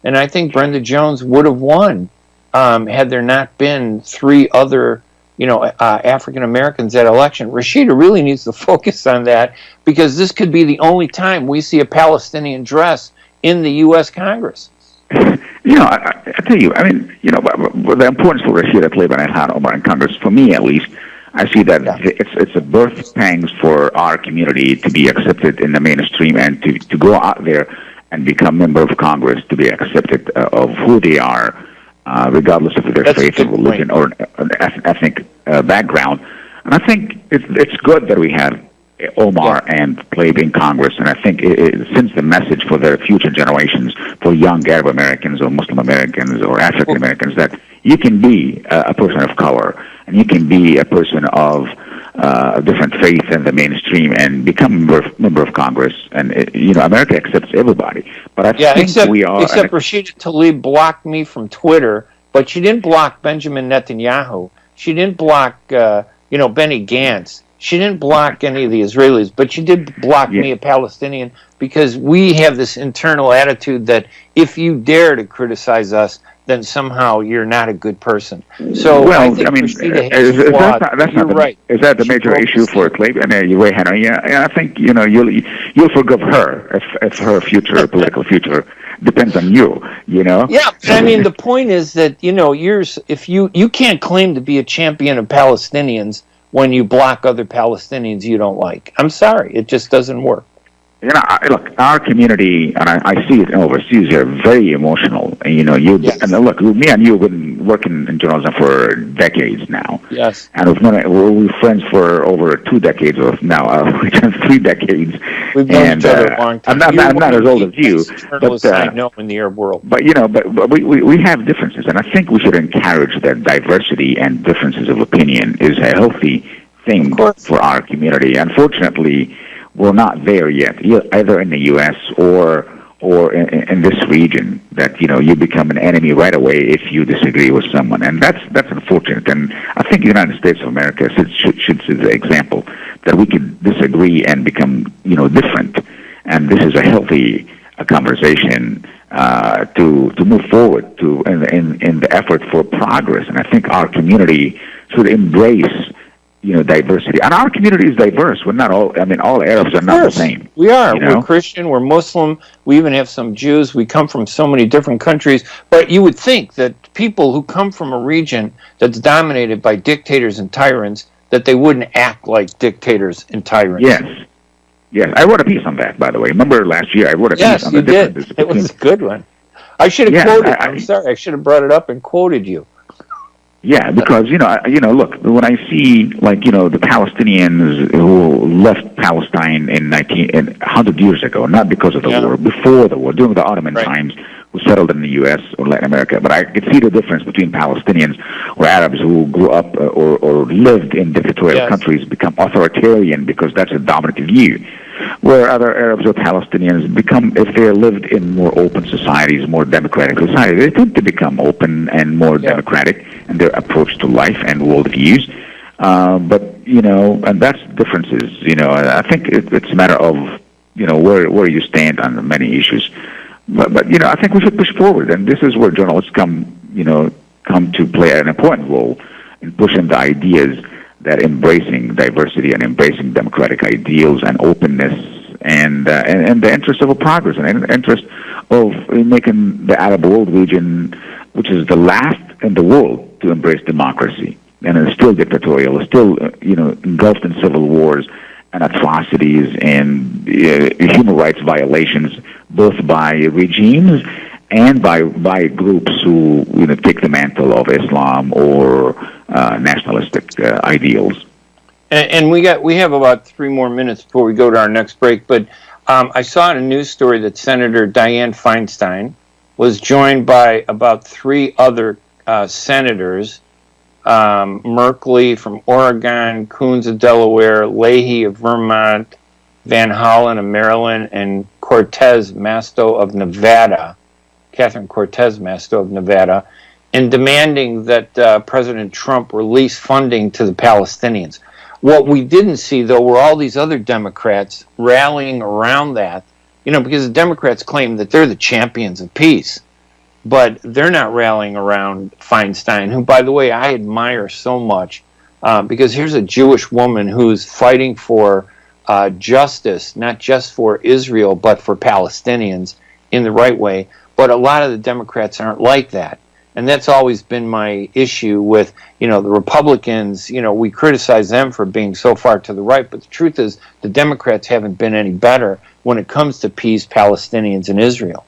And I think Brenda Jones would have won had there not been 3 other, African Americans at election. Rashida really needs to focus on that because this could be the only time we see a Palestinian dress in the U.S. Congress. I tell you, the importance for Rashida Tlaib and Ilhan Omar in Congress, for me at least, I see that it's a birth pangs for our community to be accepted in the mainstream and to go out there and become member of Congress, to be accepted of who they are, regardless of their faith or religion or ethnic background. And I think it's good that we have Omar and Tlaib in Congress, and I think it sends the message for the future generations, for young Arab Americans or Muslim Americans or African Americans, that you can be a person of color and you can be a person of a different faith than the mainstream and become a member of Congress. And, America accepts everybody. But I think except Rashida Tlaib blocked me from Twitter, but she didn't block Benjamin Netanyahu. She didn't block, Benny Gantz. She didn't block any of the Israelis, but she did block me, a Palestinian, because we have this internal attitude that if you dare to criticize us, then somehow you're not a good person. So well, I think is that the major issue for Tlaib? And I think you'll forgive her if her political future depends on you. Yeah, I mean the point is that if you can't claim to be a champion of Palestinians when you block other Palestinians you don't like. I'm sorry, it just doesn't work. Look, our community, and I see it overseas, are very emotional. And, and look, me and you have been working in journalism for decades now. Yes. And we're friends for over 2 decades now. We've done 3 decades. We've known each other a long time. I'm not as old as you. But I know in the Arab world. But, but we have differences. And I think we should encourage that diversity and differences of opinion is a healthy thing for our community. Unfortunately, we're not there yet, either in the U.S. or in this region, that you become an enemy right away if you disagree with someone, and that's unfortunate. And I think the United States of America should set the example that we could disagree and become different, and this is a healthy conversation to move forward in the effort for progress. And I think our community should embrace diversity. And our community is diverse. We're not all, all Arabs are not the same. We are. We're Christian, we're Muslim, we even have some Jews. We come from so many different countries. But you would think that people who come from a region that's dominated by dictators and tyrants, that they wouldn't act like dictators and tyrants. Yes. I wrote a piece on that, by the way. Remember last year I wrote a piece on the differences. Yes, you did. It was a good one. I should have quoted I'm sorry, I should have brought it up and quoted you. Yeah, because look, when I see the Palestinians who left Palestine in 100 years ago, not because of the war, before the war, during the Ottoman times, who settled in the U.S. or Latin America. But I could see the difference between Palestinians or Arabs who grew up or lived in dictatorial countries become authoritarian because that's a dominant view. Where other Arabs or Palestinians become, if they lived in more open societies, more democratic societies, they tend to become open and more democratic in their approach to life and worldviews. But and that's differences. I think it's a matter of where you stand on many issues. But I think we should push forward, and this is where journalists come to play an important role in pushing the ideas that embracing diversity and embracing democratic ideals and openness and the interest of a progress and interest of making the Arab world region, which is the last in the world to embrace democracy, and it's still dictatorial, it's still engulfed in civil wars and atrocities and human rights violations, both by regimes and by groups who take the mantle of Islam or nationalistic ideals. And we have about 3 more minutes before we go to our next break. But I saw in a news story that Senator Dianne Feinstein was joined by about 3 other senators: Merkley from Oregon, Coons of Delaware, Leahy of Vermont, Van Hollen of Maryland, and Cortez Masto of Nevada. Catherine Cortez Masto of Nevada, in demanding that President Trump release funding to the Palestinians. What we didn't see, though, were all these other Democrats rallying around that, because the Democrats claim that they're the champions of peace, but they're not rallying around Feinstein, who, by the way, I admire so much, because here's a Jewish woman who's fighting for justice, not just for Israel, but for Palestinians in the right way. But a lot of the Democrats aren't like that. And that's always been my issue with, the Republicans. We criticize them for being so far to the right. But the truth is the Democrats haven't been any better when it comes to peace, Palestinians, and Israel.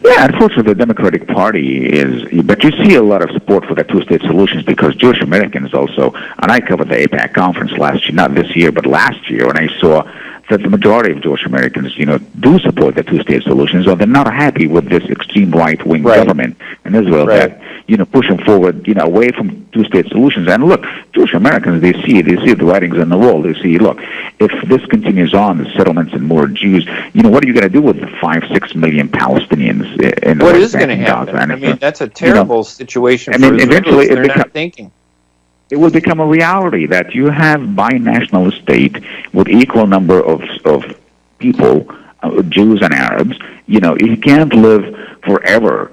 Yeah, unfortunately, the Democratic Party is, but you see a lot of support for the two-state solutions because Jewish Americans also, and I covered the AIPAC conference last year, not this year, but last year, and I saw that the majority of Jewish Americans, do support the two-state solutions, or they're not happy with this extreme right-wing government in Israel that, pushing forward, away from two-state solutions. And look, Jewish Americans, they see the writings on the wall. They see, look, if this continues on, the settlements and more Jews, what are you going to do with the 5-6 million Palestinians in the What West is going to happen? Gaza? I mean, that's a terrible situation. I mean, for eventually Israelis. They're not thinking. It will become a reality that you have binational state with equal number of people, Jews and Arabs. You can't live forever,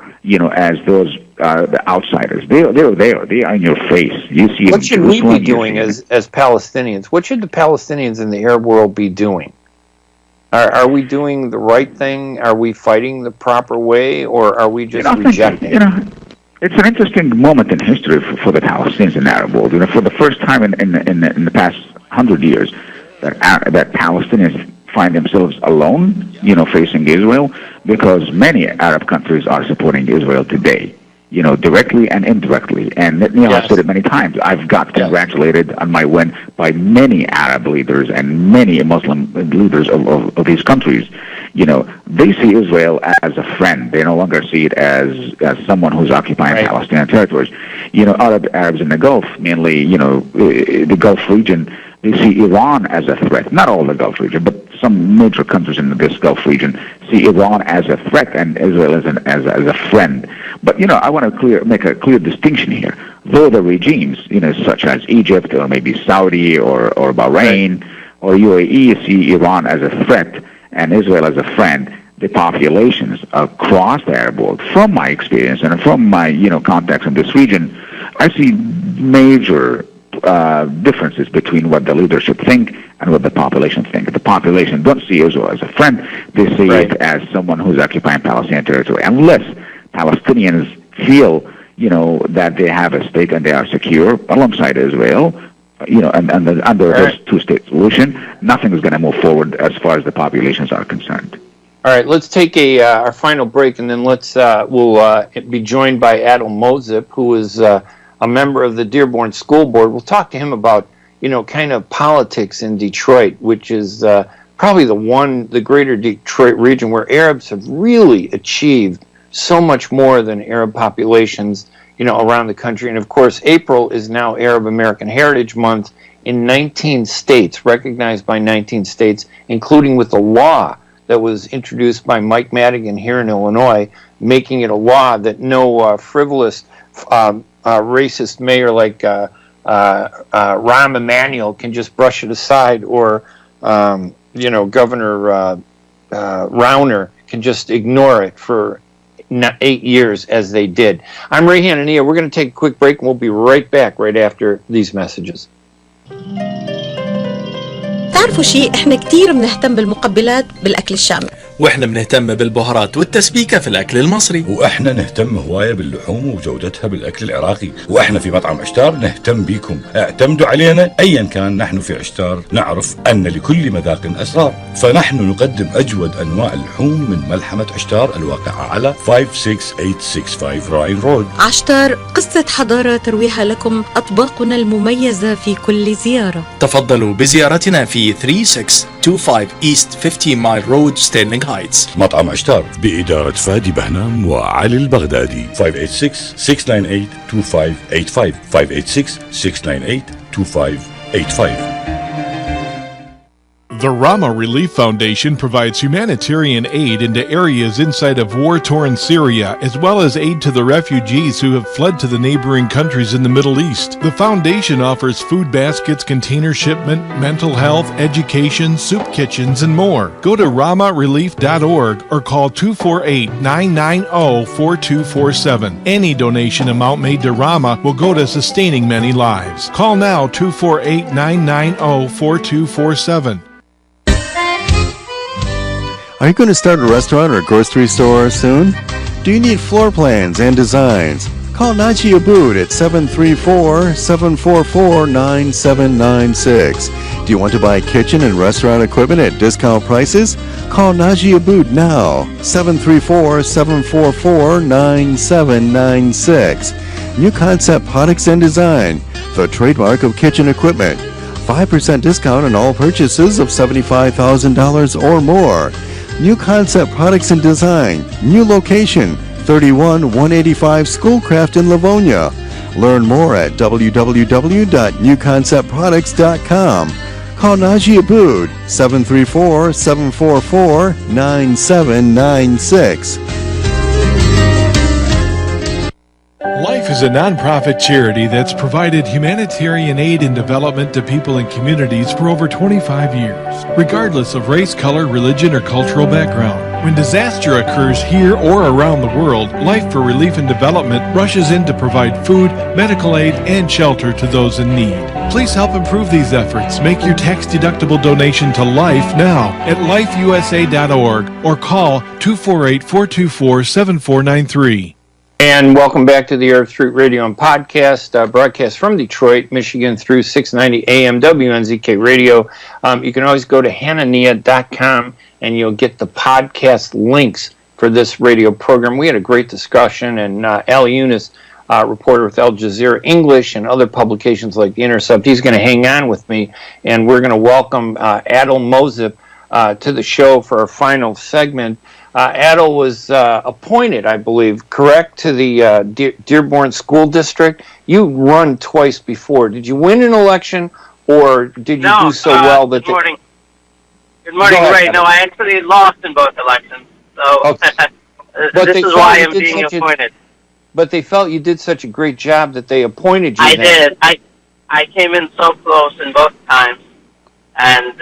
as those the outsiders. They're there. They are in your face. You see. What should we be doing as Palestinians? What should the Palestinians in the Arab world be doing? Are we doing the right thing? Are we fighting the proper way, or are we just rejecting? It's an interesting moment in history for the Palestinians in the Arab world. For the first time in the past 100 years, that Palestinians find themselves alone, facing Israel, because many Arab countries are supporting Israel today, directly and indirectly. And Netanyahu said it many times. I've got congratulated on my win by many Arab leaders and many Muslim leaders of these countries. They see Israel as a friend. They no longer see it as someone who's occupying Palestinian territories. Arabs in the Gulf, mainly, the Gulf region, they see Iran as a threat. Not all the Gulf region, but some major countries in this Gulf region see Iran as a threat and Israel as a friend. But, I want to make a clear distinction here. Though the regimes, such as Egypt or maybe Saudi or Bahrain or UAE see Iran as a threat and Israel as a friend, the populations across the Arab world, from my experience and from my, contacts in this region, I see major differences between what the leadership think and what the population think. The population don't see Israel as a friend. They see it as someone who's occupying Palestinian territory. Unless Palestinians feel, that they have a state and they are secure alongside Israel, and under this two-state solution, nothing is going to move forward as far as the populations are concerned. All right, let's take our final break, and then we'll be joined by Adel Mozip, who is a member of the Dearborn School Board. We'll talk to him about, kind of politics in Detroit, which is probably the greater Detroit region where Arabs have really achieved so much more than Arab populations, around the country. And of course, April is now Arab American Heritage Month in 19 states, recognized by 19 states, including with a law that was introduced by Mike Madigan here in Illinois, making it a law that no frivolous racist mayor like Rahm Emanuel can just brush it aside, or Governor Rauner can just ignore it for 8 years as they did. I'm Ray Hanania. We're going to take a quick break, and we'll be right back right after these messages. تعرفوا شيء، احنا كتير بنهتم بالمقبلات بالأكل الشامي، واحنا بنهتم بالبهارات والتسبيكة في الأكل المصري، واحنا نهتم هواية باللحوم وجودتها بالأكل العراقي، واحنا في مطعم عشتار نهتم بيكم. اعتمدوا علينا أيا كان. نحن في عشتار نعرف أن لكل مذاق أسرار، فنحن نقدم أجود أنواع اللحوم من ملحمة عشتار الواقعة على 56865 راين رود. عشتار، قصة حضارة ترويها لكم أطباقنا المميزة في كل زيارة. تفضلوا بزيارتنا في 3625 East 50 Mile Road, ستيرلينغ هايتس. مطعم عشتار بإدارة فادي بهنام وعلي البغدادي. 586-698-2585 586-698-2585. The Rama Relief Foundation provides humanitarian aid into areas inside of war-torn Syria, as well as aid to the refugees who have fled to the neighboring countries in the Middle East. The foundation offers food baskets, container shipment, mental health, education, soup kitchens, and more. Go to ramarelief.org or call 248-990-4247. Any donation amount made to Rama will go to sustaining many lives. Call now 248-990-4247. Are you going to start a restaurant or grocery store soon? Do you need floor plans and designs? Call Naji Abood at 734-744-9796. Do you want to buy kitchen and restaurant equipment at discount prices? Call Naji Abood now, 734-744-9796. New Concept Products and Design, the trademark of kitchen equipment. 5% discount on all purchases of $75,000 or more. New Concept Products and Design, new location, 31185 Schoolcraft in Livonia. Learn more at www.newconceptproducts.com. Call Najee Abood 734-744-9796. Life is a nonprofit charity that's provided humanitarian aid and development to people and communities for over 25 years, regardless of race, color, religion, or cultural background. When disaster occurs here or around the world, Life for Relief and Development rushes in to provide food, medical aid, and shelter to those in need. Please help improve these efforts. Make your tax-deductible donation to Life now at lifeusa.org or call 248-424-7493. And welcome back to the Arab Street Radio and Podcast, broadcast from Detroit, Michigan through 690 AM WNZK Radio. You can always go to Hanania.com and you'll get the podcast links for this radio program. We had a great discussion, and Ali Younes, reporter with Al Jazeera English and other publications like The Intercept, he's going to hang on with me, and we're going to welcome Adil Mozip to the show for our final segment. Adil was appointed, I believe, correct, to the Dearborn School District. You run twice before. Did you win an election, or did you do so well that... Good morning. Good morning, Ray. No, I actually lost in both elections, so this is why I'm being appointed. But they felt you did such a great job that they appointed you. I did. I came in so close in both times, and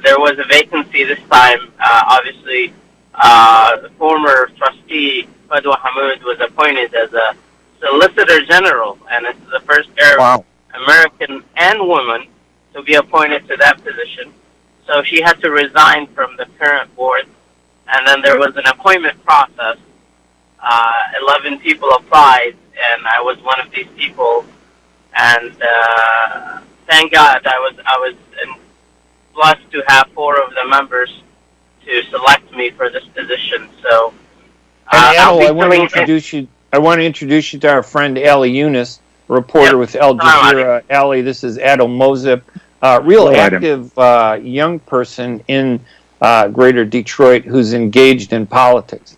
there was a vacancy this time. Obviously, the former trustee, Fadwa Hamoud, was appointed as a Solicitor General, and it's the first Arab American and woman to be appointed to that position. So she had to resign from the current board, and then there was an appointment process. 11 people applied, and I was one of these people. And thank God I was blessed to have 4 of the members to select me for this position. So, I want to introduce you. I want to introduce you to our friend Ali Younes, reporter with Al Jazeera. Ali, this is Adil Mozip, real active young person in Greater Detroit who's engaged in politics.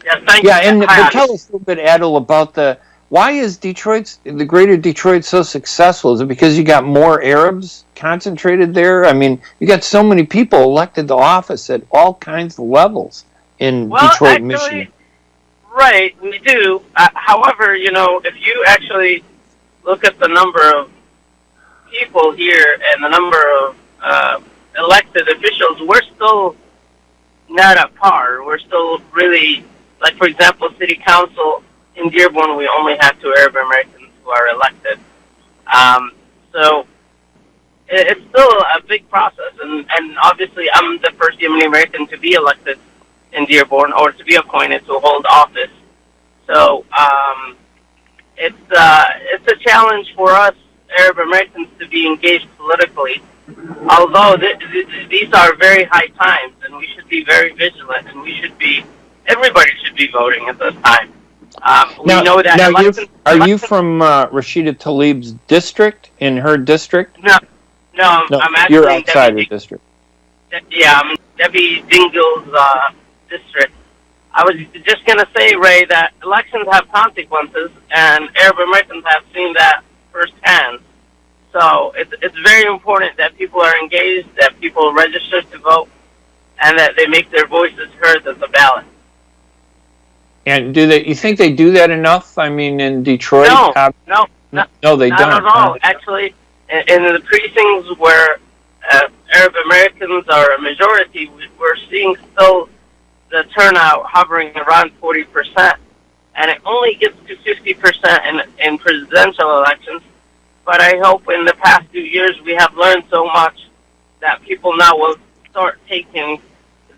Yes, thank you. But tell us a little bit, Adil, about why is the Greater Detroit so successful? Is it because you got more Arabs concentrated there? I mean, you got so many people elected to office at all kinds of levels in Detroit, Michigan. Right, we do. However, if you actually look at the number of people here and the number of elected officials, we're still not at par. We're still really, like, for example, City Council in Dearborn, we only have 2 Arab Americans who are elected. So it's still a big process, and obviously I'm the first Yemeni American to be elected in Dearborn or to be appointed to hold office. So it's a challenge for us Arab Americans to be engaged politically, although these are very high times, and we should be very vigilant, and everybody should be voting at this time. We know that. Are you from Rashida Tlaib's district, in her district? No, I'm actually... You're outside her district. Yeah, I'm in Debbie Dingell's district. I was just going to say, Ray, that elections have consequences, and Arab Americans have seen that firsthand. So it's very important that people are engaged, that people register to vote, and that they make their voices heard at the ballot. And you think they do that enough? I mean, in Detroit? No, they don't. Not at all. Actually, in the precincts where Arab Americans are a majority, we're seeing still the turnout hovering around 40%, and it only gets to 50% in presidential elections. But I hope in the past few years we have learned so much that people now will start taking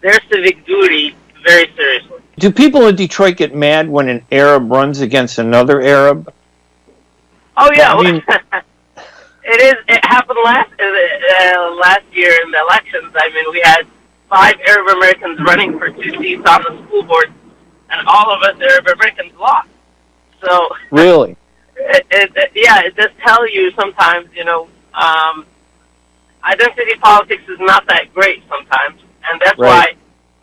their civic duty very seriously. Do people in Detroit get mad when an Arab runs against another Arab? Oh yeah, it happened last year in the elections. I mean, we had 5 Arab Americans running for 2 seats on the school board, and all of us Arab Americans lost. So really, it does tell you sometimes. Identity politics is not that great sometimes, and that's why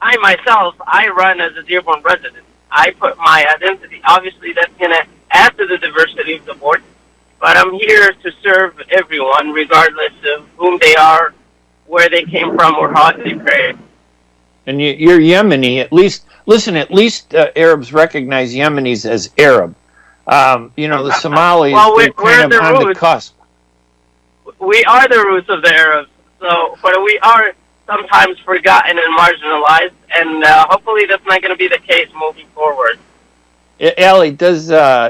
I myself run as a Dearborn resident. I put my identity. Obviously, that's going to add to the diversity of the board, but I'm here to serve everyone, regardless of whom they are, where they came from, or how they pray. And you're Yemeni, at least. Listen, at least Arabs recognize Yemenis as Arab. The Somalis, they're kind of on the cusp. We are the roots of the Arabs, but we are sometimes forgotten and marginalized, and hopefully that's not going to be the case moving forward. Ali, does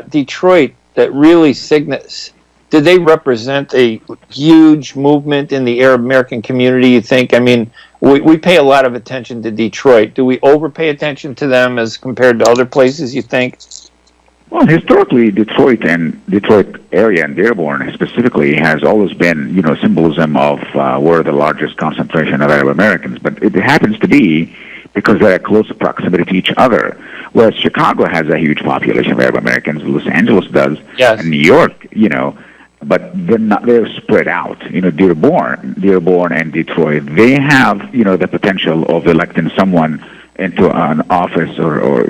Detroit that really do they represent a huge movement in the Arab American community, you think? I mean, we pay a lot of attention to Detroit. Do we overpay attention to them as compared to other places, you think? Well, historically, Detroit area and Dearborn specifically has always been, symbolism of where the largest concentration of Arab Americans. But it happens to be because they're at close proximity to each other. Whereas Chicago has a huge population of Arab Americans, Los Angeles does, yes, and New York, but they're spread out. Dearborn and Detroit, they have, the potential of electing someone into an office or a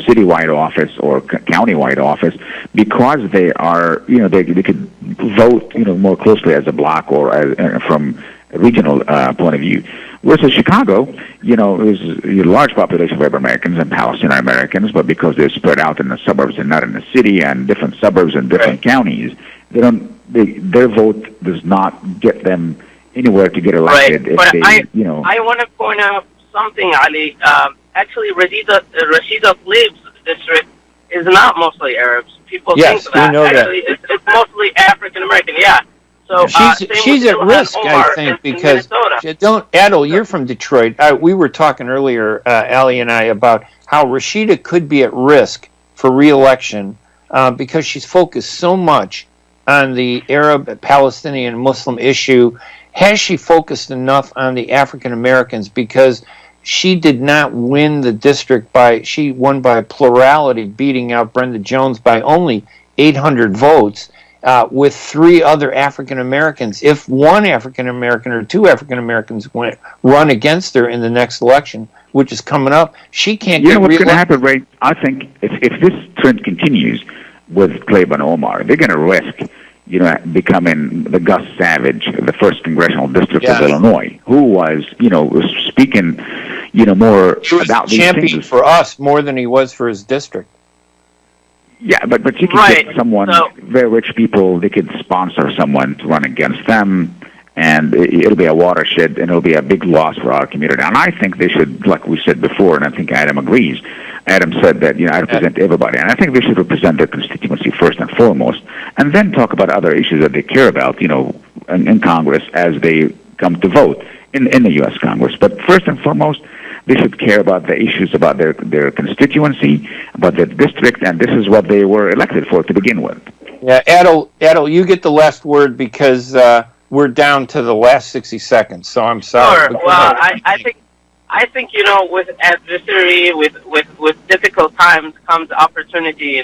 citywide office or countywide office because they are, they could vote, more closely as a block or from a regional point of view. Whereas Chicago, is a large population of Arab Americans and Palestinian Americans, but because they're spread out in the suburbs and not in the city and different suburbs and different counties, their vote does not get them anywhere to get elected. Right, but I want to point out something, Ali. Actually, Rashida Tlaib's district is not mostly Arabs. People think that. We know actually, that. It's mostly African American. Yeah. So she's at risk, I think, because Adil, you're from Detroit. We were talking earlier, Ali and I, about how Rashida could be at risk for re-election because she's focused so much on the Arab, Palestinian, Muslim issue. Has she focused enough on the African Americans? Because she did not win the district she won by a plurality, beating out Brenda Jones by only 800 votes. With 3 other African Americans. If one African American or 2 African Americans run against her in the next election, which is coming up, she can't get You know what's going to happen, Ray? I think if this trend continues with Tlaib and Omar, they're going to risk, becoming the Gus Savage, the 1st Congressional District of Illinois, who was, speaking, more about these things. Champion for us more than he was for his district. Yeah, but you can get someone, very rich people, they could sponsor someone to run against them, and it'll be a watershed, and it'll be a big loss for our community. And I think they should, like we said before, and I think Adam agrees, Adam said that, I represent everybody, and I think they should represent their constituency first and foremost, and then talk about other issues that they care about, in Congress as they come to vote in the U.S. Congress. But first and foremost, they should care about the issues about their constituency, about their district, and this is what they were elected for to begin with. Yeah, Adil, you get the last word because we're down to the last 60 seconds. So I'm sorry. Sure. Well, I think with adversity, with difficult times comes opportunity,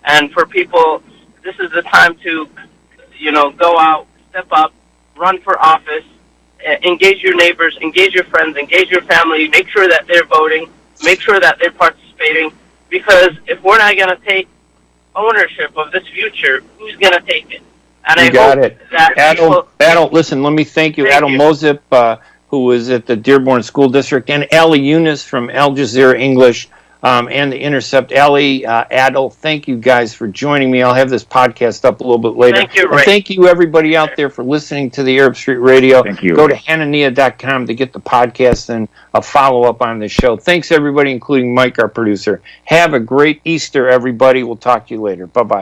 and for people, this is the time to go out, step up, run for office. Engage your neighbors, engage your friends, engage your family, make sure that they're voting, make sure that they're participating, because if we're not going to take ownership of this future, who's going to take it? And I got hope it. that Adil, listen, let me thank you. Adil Mozip, who was at the Dearborn School District, and Ali Younes from Al Jazeera English and The Intercept. Ali, Adil, thank you guys for joining me. I'll have this podcast up a little bit later. Thank you, Ray. Thank you, everybody out there, for listening to the Arab Street Radio. Thank you. Go to Hanania.com to get the podcast and a follow-up on the show. Thanks, everybody, including Mike, our producer. Have a great Easter, everybody. We'll talk to you later. Bye-bye.